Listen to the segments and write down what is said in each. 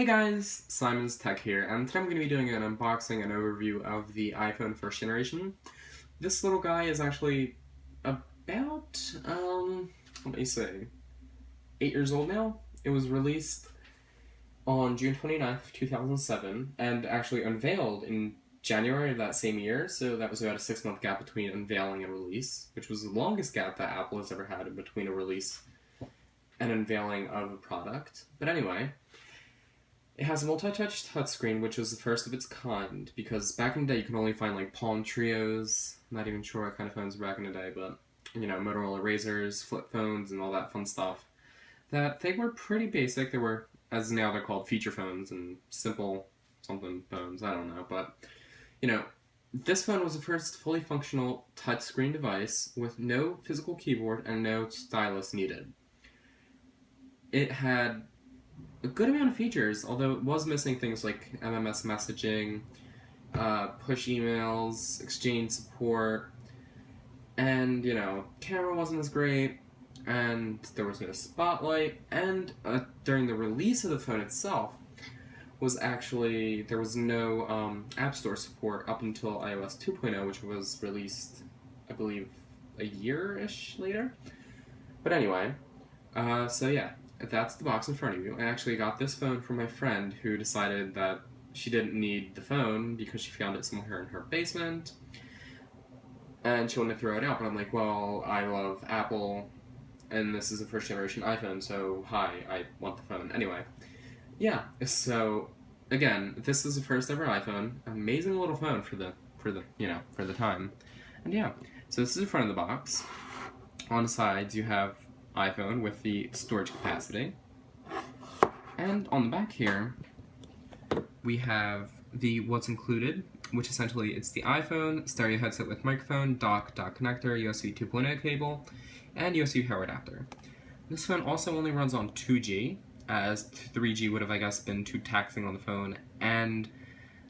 Hey guys, Simon's Tech here, and today I'm going to be doing an unboxing and overview of the iPhone first generation. This little guy is actually about, let me say, 8 years old now. It was released on June 29th, 2007, and actually unveiled in January of that same year, so that was about a 6-month gap between unveiling and release, which was the longest gap that Apple has ever had in between a release and unveiling of a product. But anyway, it has a multi-touch touchscreen, which was the first of its kind, because back in the day you can only find like Palm Trios, not even sure what kind of phones were back in the day, but, you know, Motorola Razrs, flip phones, and all that fun stuff. That they were pretty basic. They were, as now they're called, feature phones and simple something phones, I don't know, but, you know, this phone was the first fully functional touchscreen device with no physical keyboard and no stylus needed. It had a good amount of features, although it was missing things like MMS messaging, push emails, exchange support, and, you know, camera wasn't as great, and there was no spotlight, and during the release of the phone itself, there was no App Store support up until iOS 2.0, which was released, I believe, a year-ish later. But anyway, so yeah. That's the box in front of you. I actually got this phone from my friend who decided that she didn't need the phone because she found it somewhere in her basement and she wanted to throw it out, but I'm like, well, I love Apple and this is a first generation iPhone, so hi, I want the phone. Anyway, yeah, so again, this is the first ever iPhone. Amazing little phone for the time. And yeah, so this is the front of the box. On the sides you have iPhone with the storage capacity, and on the back here we have the what's included, which essentially it's the iPhone, stereo headset with microphone, dock connector, USB 2.0 cable, and USB power adapter. This phone also only runs on 2G, as 3G would have, I guess, been too taxing on the phone, and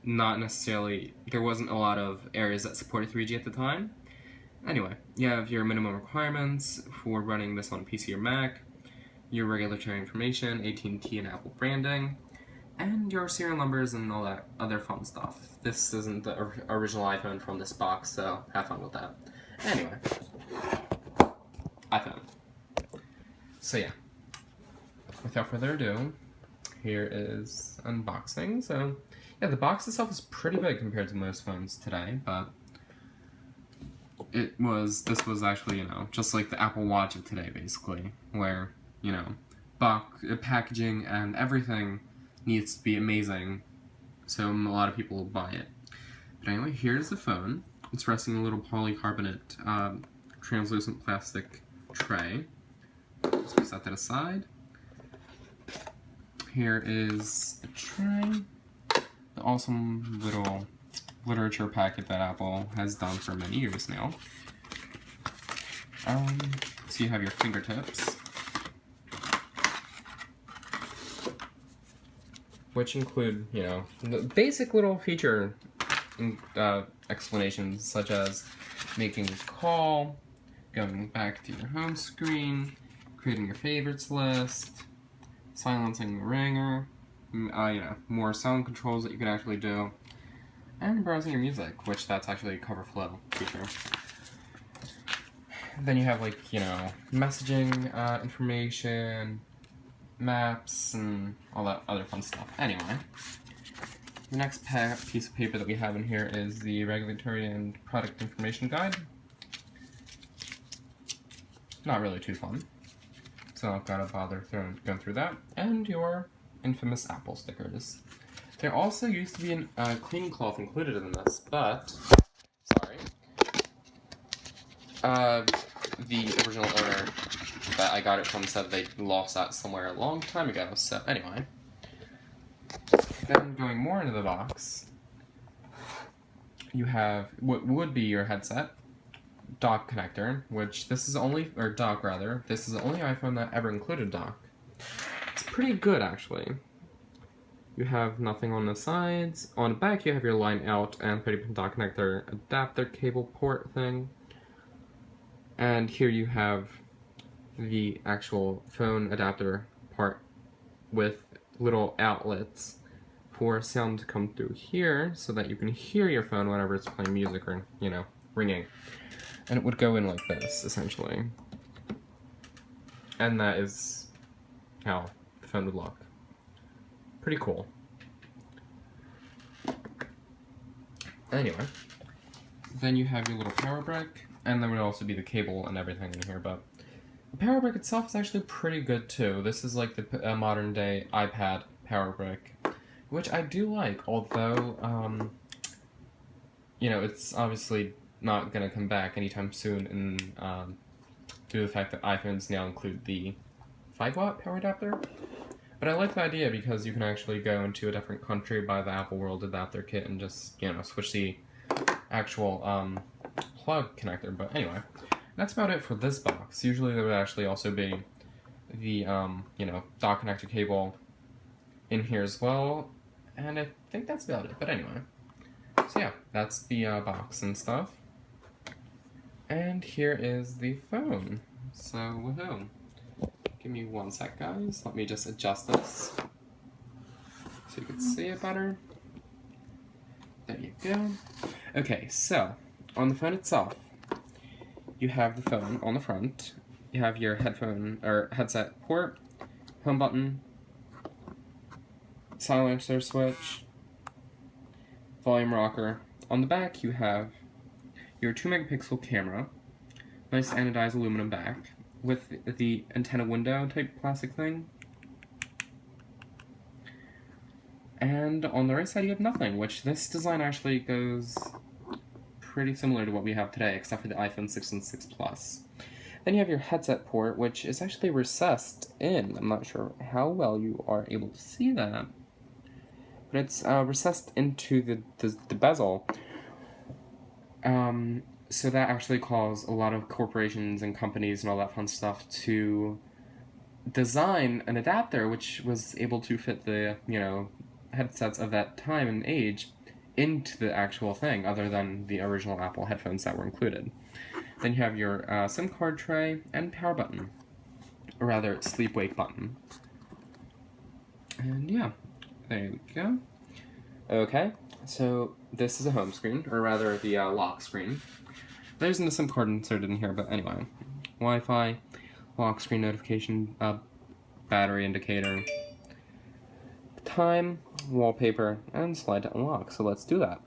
not necessarily, there wasn't a lot of areas that supported 3G at the time. Anyway, you have your minimum requirements for running this on PC or Mac, your regulatory information, AT&T and Apple branding, and your serial numbers and all that other fun stuff. This isn't the original iPhone from this box, so have fun with that. Anyway, iPhone. So yeah, without further ado, here is unboxing. So yeah, the box itself is pretty big compared to most phones today, but this was actually, you know, just like the Apple Watch of today, basically, where, you know, packaging and everything needs to be amazing, so a lot of people will buy it. But anyway, here's the phone. It's resting in a little polycarbonate, translucent plastic tray. Let's set that aside. Here is the tray. The awesome little literature packet that Apple has done for many years now. So you have your fingertips, which include, you know, the basic little feature explanations, such as making a call, going back to your home screen, creating your favorites list, silencing the ringer, you know, more sound controls that you can actually do, and browsing your music, which that's actually a cover flow feature. Then you have, like, you know, messaging information, maps, and all that other fun stuff. Anyway, the next piece of paper that we have in here is the regulatory and product information guide. Not really too fun, so I've got to bother going through that. And your infamous Apple stickers. There also used to be a cleaning cloth included in this, but, sorry, the original owner that I got it from said they lost that somewhere a long time ago, so anyway. Then going more into the box, you have what would be your headset, dock connector, which this is only, or dock rather, this is the only iPhone that ever included dock. It's pretty good, actually. You have nothing on the sides. On the back, you have your line out and 30-pin dock connector adapter cable port thing. And here you have the actual phone adapter part with little outlets for sound to come through here so that you can hear your phone whenever it's playing music or, you know, ringing. And it would go in like this, essentially. And that is how the phone would look. Pretty cool. Anyway, then you have your little power brick, and there would also be the cable and everything in here, but the power brick itself is actually pretty good too. This is like the modern day iPad power brick, which I do like, although, you know, it's obviously not going to come back anytime soon due to the fact that iPhones now include the 5-watt power adapter. But I like the idea because you can actually go into a different country, buy the Apple World Adapter kit, and just, you know, switch the actual plug connector. But anyway, that's about it for this box. Usually there would actually also be the, you know, dock connector cable in here as well. And I think that's about it. But anyway, so yeah, that's the box and stuff. And here is the phone. So, woohoo. Give me one sec, guys. Let me just adjust this so you can see it better. There you go. Okay, so on the phone itself, you have the phone on the front. You have your headphone or headset port, home button, silencer switch, volume rocker. On the back, you have your 2-megapixel camera, nice anodized aluminum back, with the antenna window type plastic thing. And on the right side you have nothing, which this design actually goes pretty similar to what we have today, except for the iPhone 6 and 6 Plus. Then you have your headset port, which is actually recessed in. I'm not sure how well you are able to see that, but it's recessed into the bezel. So that actually caused a lot of corporations and companies and all that fun stuff to design an adapter which was able to fit the, you know, headsets of that time and age into the actual thing, other than the original Apple headphones that were included. Then you have your SIM card tray and power button, or rather, sleep-wake button. And yeah, there you go. Okay, so this is a home screen, or rather the lock screen. There isn't a SIM card inserted in here, but anyway. Wi-Fi, lock screen notification, battery indicator, time, wallpaper, and slide to unlock. So let's do that.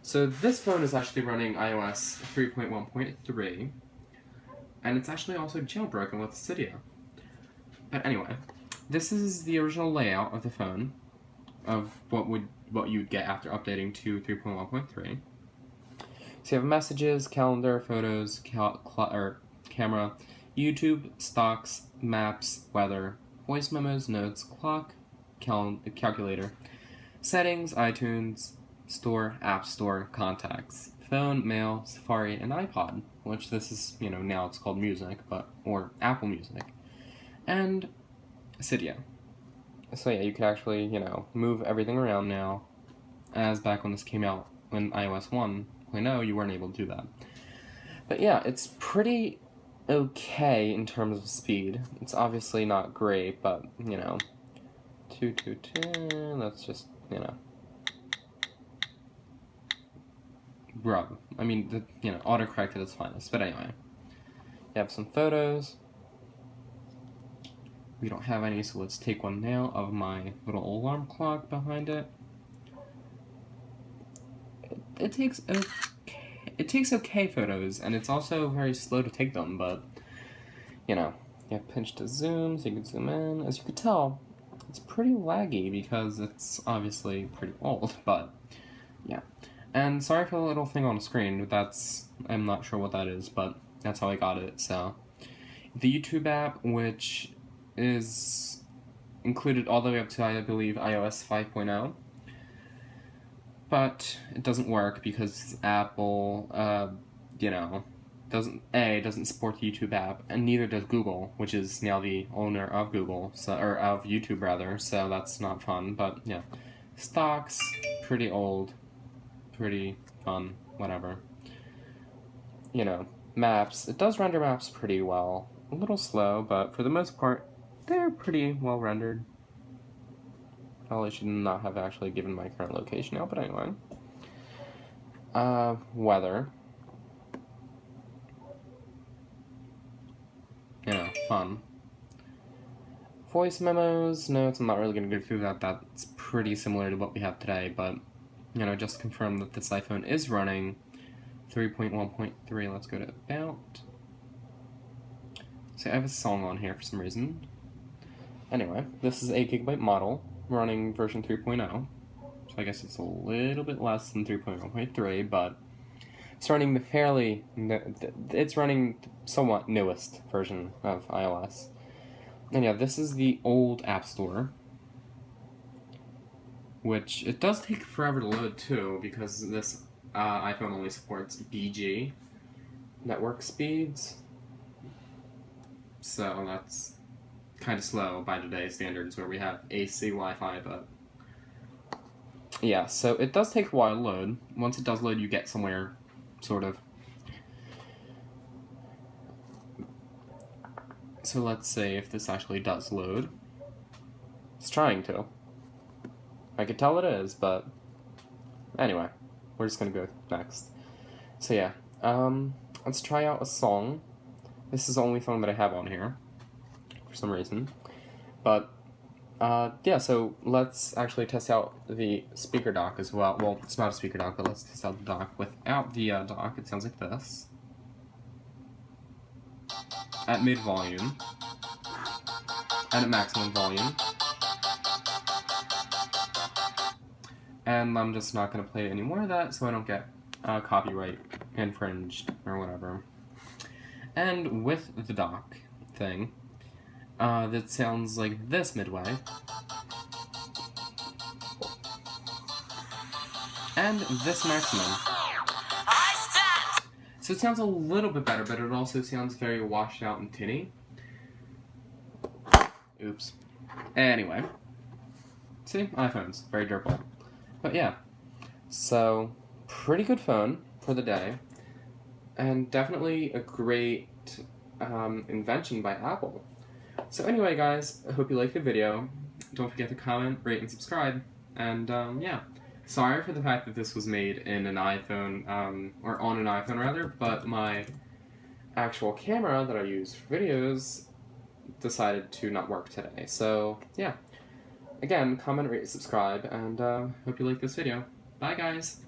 So this phone is actually running iOS 3.1.3, and it's actually also jailbroken with Cydia. But anyway, this is the original layout of the phone, of what you'd get after updating to 3.1.3. So you have messages, calendar, photos, camera, YouTube, stocks, maps, weather, voice memos, notes, clock, calculator, settings, iTunes, store, app store, contacts, phone, mail, Safari, and iPod, which this is, you know, now it's called Music, or Apple Music, and Cydia. So yeah, you could actually, you know, move everything around now, as back when this came out, when iOS 1.0, you weren't able to do that. But yeah, it's pretty okay in terms of speed. It's obviously not great, but, you know, 222, that's just, you know, rub. I mean, you know, autocorrect at its finest. But anyway, you have some photos. We don't have any, so let's take one now of my little alarm clock behind it. It takes okay photos, and it's also very slow to take them, but, you know, you have pinch to zoom, so you can zoom in. As you can tell, it's pretty laggy because it's obviously pretty old, but, yeah. And sorry for the little thing on the screen, I'm not sure what that is, but that's how I got it, so. The YouTube app, which is included all the way up to, I believe, iOS 5.0. But it doesn't work because Apple, you know, doesn't support the YouTube app, and neither does Google, which is now the owner of Google, or of YouTube rather, so that's not fun, but yeah. Stocks, pretty old, pretty fun, whatever. You know, maps, it does render maps pretty well. A little slow, but for the most part, they're pretty well rendered. Probably should not have actually given my current location out, but anyway. Weather. You know, fun. Voice memos, notes, I'm not really going to go through that. That's pretty similar to what we have today, but, you know, just to confirm that this iPhone is running 3.1.3. Let's go to About. So I have a song on here for some reason. Anyway, this is a 8GB model, running version 3.0. So I guess it's a little bit less than 3.1.3, but it's running it's running somewhat newest version of iOS. And yeah, this is the old App Store, which it does take forever to load too, because this iPhone only supports BG network speeds. So that's kind of slow by today's standards, where we have AC Wi-Fi, but yeah, so it does take a while to load. Once it does load, you get somewhere, sort of. So let's say if this actually does load. It's trying to. I could tell it is, but anyway, we're just gonna go next. So yeah, let's try out a song. This is the only song that I have on here, for some reason. But, yeah, so let's actually test out the speaker dock as well. Well, it's not a speaker dock, but let's test out the dock. Without the dock, it sounds like this. At mid-volume. And at maximum volume. And I'm just not going to play any more of that, so I don't get copyright infringed or whatever. And with the dock thing, that sounds like this midway. And this maximum. So it sounds a little bit better, but it also sounds very washed out and tinny. Oops. Anyway. See? iPhones. Very durable. But yeah. So, pretty good phone for the day. And definitely a great invention by Apple. So anyway, guys, I hope you liked the video. Don't forget to comment, rate, and subscribe. And, yeah. Sorry for the fact that this was made in an iPhone, or on an iPhone rather, but my actual camera that I use for videos decided to not work today. So, yeah. Again, comment, rate, subscribe, and hope you like this video. Bye, guys!